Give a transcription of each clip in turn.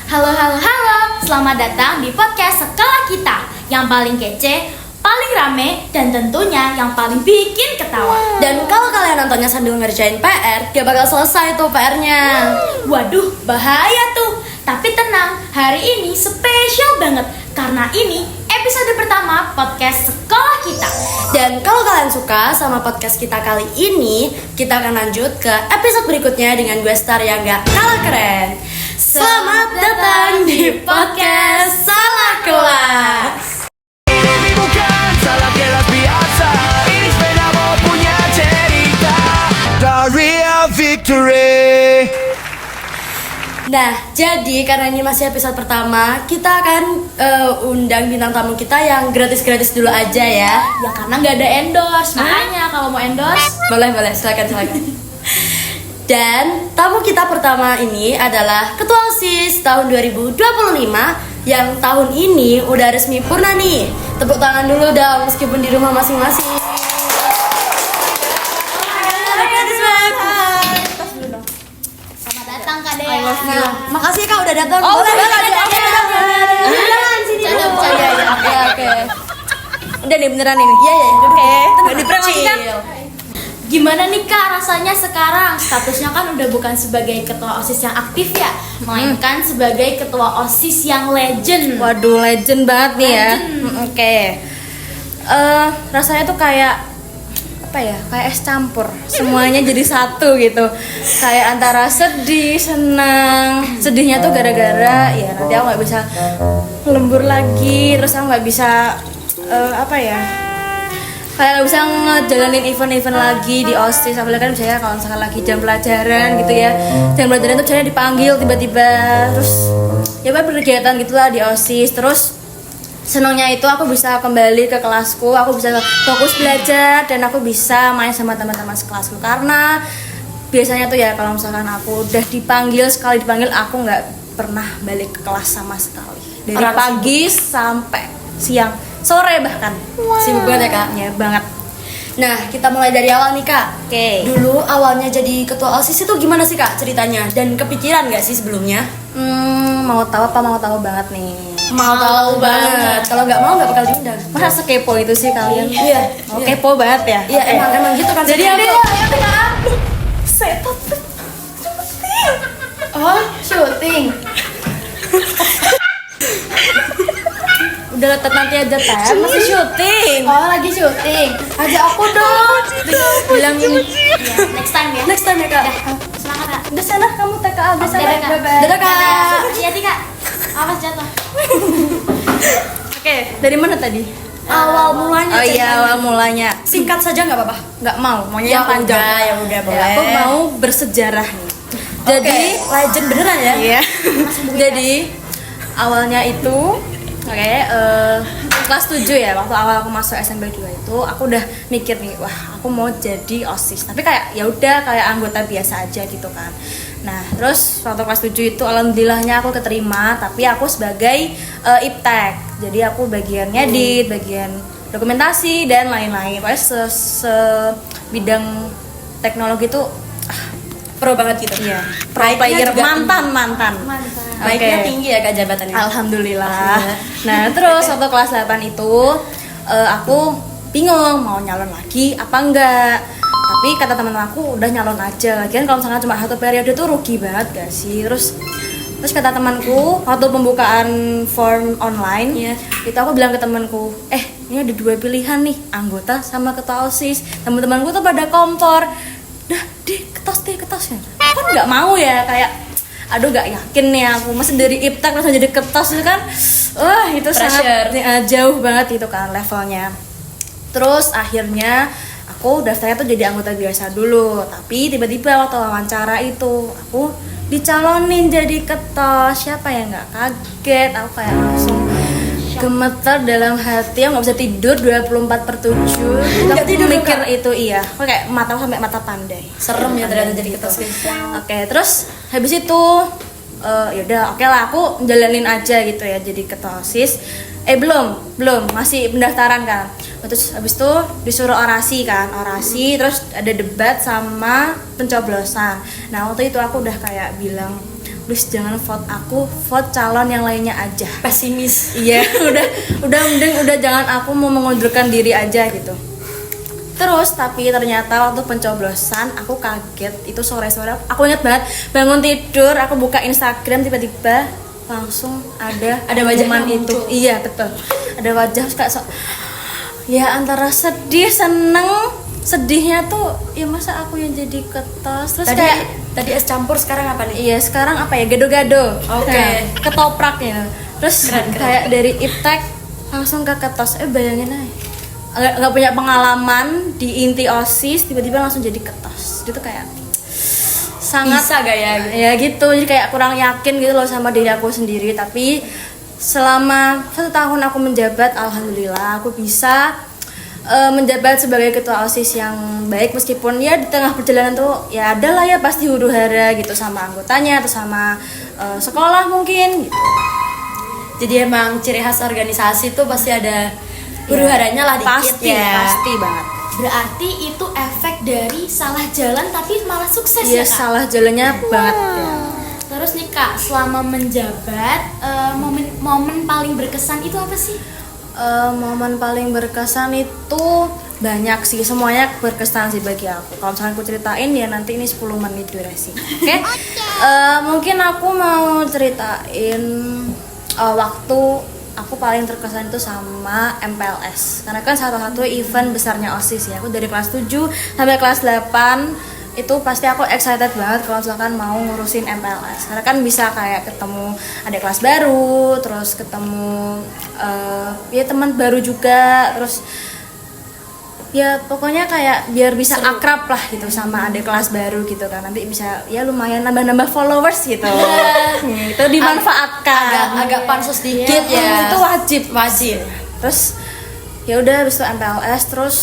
Halo, halo, halo. Selamat datang di podcast Sekolah Kita, yang paling kece, paling rame, dan tentunya yang paling bikin ketawa. Dan kalau kalian nontonnya sambil ngerjain PR, gak bakal selesai tuh PR-nya. Waduh, bahaya tuh. Tapi tenang, hari ini spesial banget karena ini episode pertama podcast Sekolah Kita. Dan kalau kalian suka sama podcast kita kali ini, kita akan lanjut ke episode berikutnya dengan gue star yang gak kalah keren. Selamat datang di podcast Salah Kelas. Ini bukan salah kelas biasa, ini sepeda mau punya cerita. The real victory. Nah, jadi karena ini masih episode pertama, kita akan undang bintang tamu kita yang gratis-gratis dulu aja ya. Ya karena nggak ada endorse, makanya kalau mau endorse Boleh, silakan. Dan tamu kita pertama ini adalah Ketua OSIS tahun 2025 yang tahun ini udah resmi purna nih. Tepuk tangan dulu dong meskipun di rumah masing-masing. selamat datang Kak Dea. Nah, makasih Kak udah datang. Oh, udah Boleh, datang. Beneran sini dulu. Bercanda aja. Oke. Udah nih beneran ini. Iya. Oke. Tenang, Diprank lagi kan? chill. Gimana nih Kak rasanya sekarang? Statusnya kan udah bukan sebagai ketua OSIS yang aktif ya, melainkan sebagai ketua OSIS yang legend. Waduh, legend banget nih ya. Legend. Oke. Rasanya tuh kayak apa ya? Kayak es campur. Semuanya jadi satu gitu. Kayak antara sedih, senang. Sedihnya tuh gara-gara ya nanti aku nggak bisa lembur lagi, terus aku nggak bisa apa ya? Kayak nggak bisa ngejalanin event-event lagi di OSIS, apalagi kan misalnya kalau misalkan lagi jam pelajaran gitu ya, jam pelajaran tuh misalnya dipanggil tiba-tiba, terus ya berkegiatan gitulah di OSIS. Terus senangnya itu aku bisa kembali ke kelasku, aku bisa fokus belajar dan aku bisa main sama teman-teman sekelasku. Karena biasanya tuh ya kalau misalkan aku udah dipanggil, sekali dipanggil aku nggak pernah balik ke kelas sama sekali, dari pagi sampai siang, sore bahkan. Sibuk banget ya Kak? Ya banget. Nah, kita mulai dari awal nih Kak. Oke. Dulu awalnya jadi ketua OSIS itu gimana sih Kak ceritanya? Dan kepikiran gak sih sebelumnya? Mau tahu apa mau tahu banget nih? Mau tahu banget. Kalau nggak mau nggak bakal diundang. Masa sekepo itu sih kalian? Iya. Oh, kepo banget ya? Iya, Oke. emang gitu kan. Jadi Seperti aku Oh, syuting. udah letet nanti aja teh, masih syuting. Oh, lagi syuting. Ajak aku dong. Bilang ini. Ya, next time ya. Next time ya Kak. Semangat Kak. Udah sana kamu TKA, udah sana. Dadah, Kak. Bye-bye. Dadah Kak. Hati-hati Kak. Awas jatuh. Oke, dari mana tadi? Awal mulanya. Oh iya, ceritanya. awal mulanya. Singkat saja nggak apa-apa. Nggak mau, maunya Ya yang panjang. udah, ya udah, boleh. Aku mau bersejarah nih. Jadi, legend beneran ya? iya. Jadi awalnya itu kelas 7 ya, waktu awal aku masuk SMP 2 itu aku udah mikir nih, wah aku mau jadi OSIS. Tapi kayak ya udah kayak anggota biasa aja gitu kan. Nah, terus waktu kelas 7 itu alhamdulillahnya aku keterima, tapi aku sebagai iptek. Jadi aku bagian ngedit, bagian dokumentasi dan lain-lain. Pokoknya bidang teknologi itu Pro banget gitu. iya, pro Naiknya player, juga mantan. Mantap. Naiknya Oke. tinggi ya Kak jabatannya. Alhamdulillah. Nah, terus waktu kelas 8 itu aku bingung mau nyalon lagi apa enggak. Tapi kata teman-teman aku udah nyalon aja. Lagian kalau misalnya cuma satu periode tuh rugi banget gak sih? Terus kata temanku waktu pembukaan form online, Iya. itu aku bilang ke temanku, ini ada 2 pilihan nih, anggota sama ketua OSIS. Teman-temanku tuh pada kompor. Dah, ketos ya. Aku kan nggak mau ya, kayak aduh gak yakin nih aku masih dari iptek langsung jadi ketos itu kan itu Pressure. sangat jauh banget itu kan levelnya. Terus akhirnya aku daftarnya tuh jadi anggota biasa dulu, tapi tiba-tiba waktu wawancara itu aku dicalonin jadi ketos. Siapa yang nggak kaget? Aku kayak langsung gemeter dalam hati, aku nggak bisa tidur 24/7. Nggak Aku tidur, mikir Kak? itu iya, aku kayak mata sampai mata pandai. Serem ya ternyata jadi ketos. Oke, terus habis itu ya udah oke lah aku jalanin aja gitu ya jadi ketua OSIS. Belum, masih pendaftaran kan. Terus habis itu disuruh orasi, terus ada debat sama pencoblosan. Nah, waktu itu aku udah kayak bilang, please jangan vote aku, vote calon yang lainnya aja. Pesimis. Iya, udah mending udah jangan aku mau mengundurkan diri aja gitu. Terus tapi ternyata waktu pencoblosan aku kaget, itu sore-sore aku ingat banget bangun tidur, aku buka Instagram tiba-tiba langsung ada wajahnya pengumuman itu. muncul. Iya betul, ada wajah kayak ya antara sedih, seneng. Sedihnya tuh ya masa aku yang jadi ketos, terus Tadi es campur, sekarang apa nih? iya sekarang apa ya, gado-gado. Oke. Nah, ketoprak ya. Terus Keren. kayak dari iptek langsung ke ketos. Bayangin aja. Nggak punya pengalaman di inti OSIS tiba-tiba langsung jadi ketos. Itu kayak sangat Bisa gak ya? ya gitu. Jadi kayak kurang yakin gitu loh sama diri aku sendiri. Tapi selama 1 tahun aku menjabat, alhamdulillah aku bisa menjabat sebagai ketua OSIS yang baik, meskipun ya di tengah perjalanan tuh ya ada lah ya pasti huru hara gitu sama anggotanya atau sama sekolah mungkin gitu. Jadi emang ciri khas organisasi tuh pasti ada huru-haranya lah dikit Pasti, ya. pasti banget. Berarti itu efek dari salah jalan tapi malah sukses Iya, ya Kak? salah jalannya banget ya. Terus nih Kak, selama menjabat, momen paling berkesan itu apa sih? Momen paling berkesan itu banyak sih, semuanya berkesan sih bagi aku. Kalau misalnya aku ceritain ya nanti ini 10 menit durasi. Oke? Mungkin aku mau ceritain waktu aku paling terkesan itu sama MPLS. Karena kan satu-satu event besarnya OSIS ya. Aku dari kelas 7 sampai kelas 8 itu pasti aku excited banget kalau misalkan mau ngurusin MPLS, karena kan bisa kayak ketemu adik kelas baru, terus ketemu ya teman baru juga, terus ya pokoknya kayak biar bisa akrab lah gitu sama adik kelas baru gitu kan, nanti bisa ya lumayan nambah-nambah followers gitu. Itu dimanfaatkan. Agak pansos dikit ya. Itu wajib. Iya. Terus ya udah habis itu MPLS, terus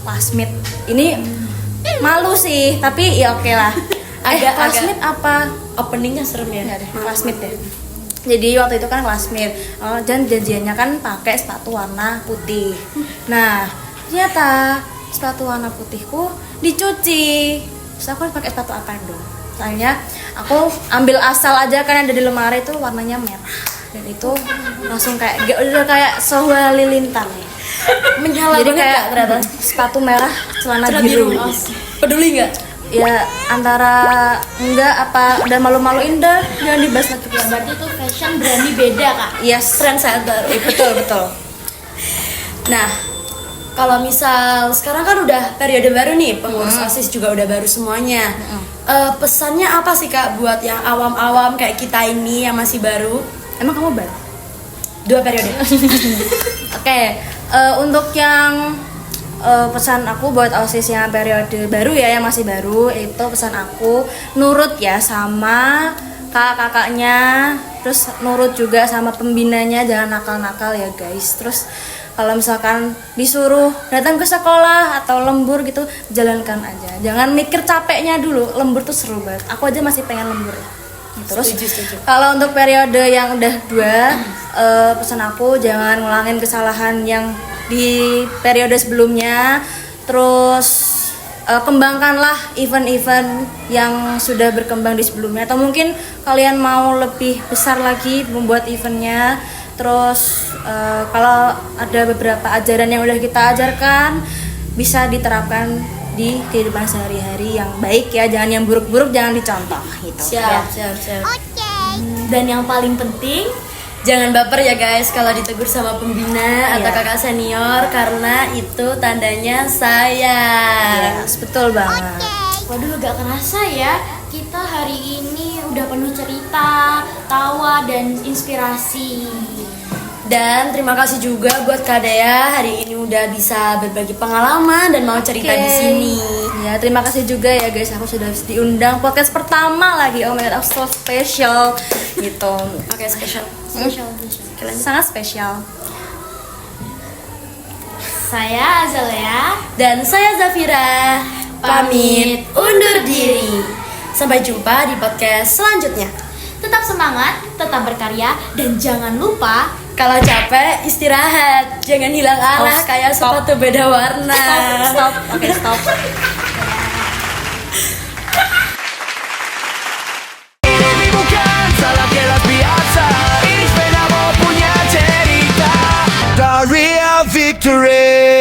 last meet ini malu sih, tapi ya oke lah. Last meet apa? Openingnya serem ya. Ya deh, last meet deh. Jadi waktu itu kan last meet, dan janjiannya kan pakai sepatu warna putih. Nah, ternyata sepatu warna putihku dicuci. Terus aku harus pakai sepatu apa dong? Soalnya aku ambil asal aja kan yang ada di lemari itu warnanya merah. Dan itu langsung kayak udah kayak Sohwa Lilintar nih. Menyala Jadi banget kayak Kak, ternyata. sepatu merah, celana Celana biru. biru. Peduli nggak? Ya antara enggak apa udah malu-maluin dah, jangan dibahas lagi. Berarti itu fashion berani beda Kak? Yes, Trendsetter. betul. Nah, kalau misal sekarang kan udah periode baru nih, pengurus OSIS juga udah baru semuanya. Pesannya apa sih Kak buat yang awam-awam kayak kita ini yang masih baru? Emang kamu baru? 2 periode. Oke, untuk yang pesan aku buat OSIS yang periode baru ya, yang masih baru, itu pesan aku nurut ya sama kakak-kakaknya, terus nurut juga sama pembinanya, jangan nakal-nakal ya guys. Terus kalau misalkan disuruh datang ke sekolah atau lembur gitu, jalankan aja, jangan mikir capeknya dulu. Lembur tuh seru banget, aku aja masih pengen lembur. Terus Setuju. kalau untuk periode yang udah 2, pesan aku jangan ngulangin kesalahan yang di periode sebelumnya. Terus kembangkanlah event-event yang sudah berkembang di sebelumnya, atau mungkin kalian mau lebih besar lagi membuat eventnya. Terus kalau ada beberapa ajaran yang udah kita ajarkan bisa diterapkan di kehidupan sehari-hari yang baik ya, jangan yang buruk-buruk jangan dicontoh gitu. Siap. Dan yang paling penting, Jangan baper ya guys kalau ditegur sama pembina atau Iya. kakak senior, karena itu tandanya sayang. Yes, betul banget. waduh gak kerasa ya, kita hari ini udah penuh cerita, tawa, dan inspirasi. Dan terima kasih juga buat Kak Dea hari ini udah bisa berbagi pengalaman dan mau cerita di sini. Ya, terima kasih juga ya guys, aku sudah diundang podcast pertama lagi. Oh my god, I'm so special gitu. Oke, spesial. Sangat spesial. Saya Azalea. Dan saya Zafira pamit undur diri. Sampai jumpa di podcast selanjutnya. Tetap semangat, tetap berkarya, dan jangan lupa Kalau capek istirahat, jangan hilang arah kayak sepatu beda warna. Stop. Oke, stop. victory.